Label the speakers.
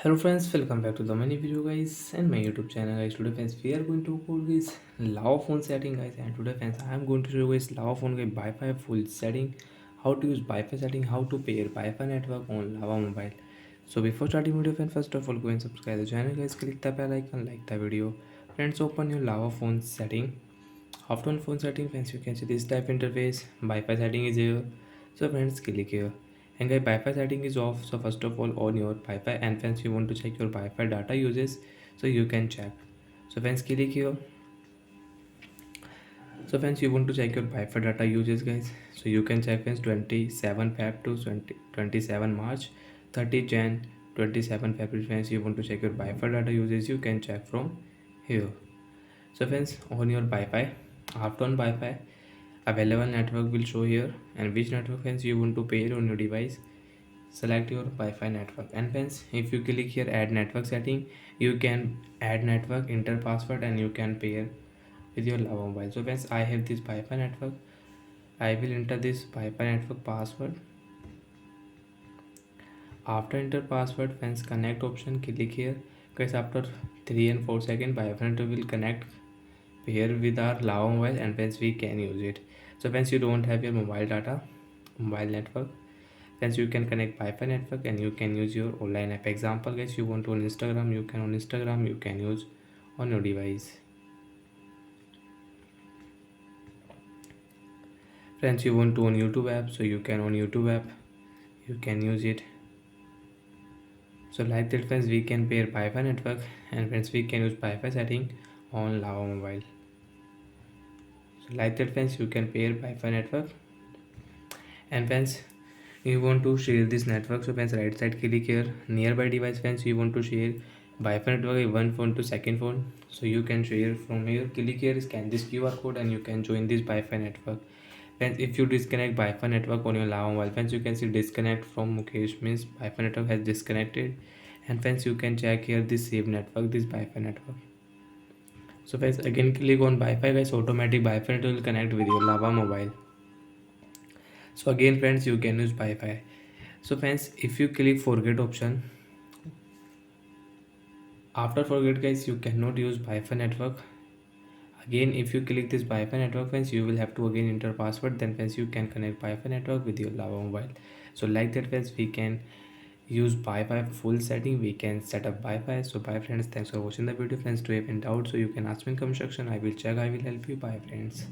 Speaker 1: Hello friends, welcome back to the mini video guys and my YouTube channel guys. Today friends we are going to cover this Lava phone setting guys, and today friends I am going to show you guys Lava phone guys Wi-Fi full setting, how to use Wi-Fi setting, how to pair Wi-Fi network on Lava mobile. So before starting video friends, first of all go and subscribe the channel guys, click the bell icon, like the video. Friends, open your Lava phone setting. After on phone setting friends, you can see this type interface. Wi-Fi setting is here. So friends, click here. And guys, Wi-Fi setting is off. So first of all, on your Wi-Fi, and friends, you want to check your Wi-Fi data uses, so you can check. So friends, click here. So friends, you want to check your Wi-Fi data uses guys. So you can check friends 27 Feb to 27 March, 30 Jan, 27 February. Friends, you want to check your Wi-Fi data uses, you can check from here. So friends, on your Wi-Fi, after on Wi-Fi, available network will show here, and which network friends you want to pair on your device. Select your Wi-Fi network, and friends, if you click here add network setting, you can add network, enter password, and you can pair with your Lava mobile. So friends, I have this Wi-Fi network. I will enter this Wi-Fi network password. After enter password friends, connect option, click here guys. After 3 and 4 seconds, Wi-Fi network will connect here with our Lava mobile, and friends we can use it. So friends, you don't have your mobile data, mobile network, friends you can connect Wi-Fi network and you can use your online app. Example guys, you want to on Instagram, you can on Instagram, you can use on your device. Friends, you want to on YouTube app, so you can on YouTube app, you can use it. So like that friends, we can pair Wi-Fi network, and friends we can use Wi-Fi setting on Lava mobile. So like that friends, you can pair Wi-Fi network, and friends you want to share this network. So friends, right side click here nearby device. Friends, you want to share Wi-Fi network one phone to second phone, so you can share from here. Click here, scan this QR code, and you can join this Wi-Fi network. Friends, if you disconnect Wi-Fi network on your Lava mobile, friends, you can see disconnect from Mukesh means Wi-Fi network has disconnected. And friends, you can check here this save network, this Wi-Fi network. So friends, again click on Wi-Fi guys, automatic Wi-Fi network will connect with your Lava mobile. So again friends, you can use Wi-Fi. So friends, if you click forget option, after forget guys, you cannot use Wi-Fi network. Again, if you click this Wi-Fi network friends, you will have to again enter password, then friends you can connect Wi-Fi network with your Lava mobile. So like that friends, we can use Wi-Fi full setting, we can set up Wi-Fi. So bye friends, thanks for watching the video friends. Do you have any doubt, so you can ask me in comment section, I will check, I will help you. Bye friends.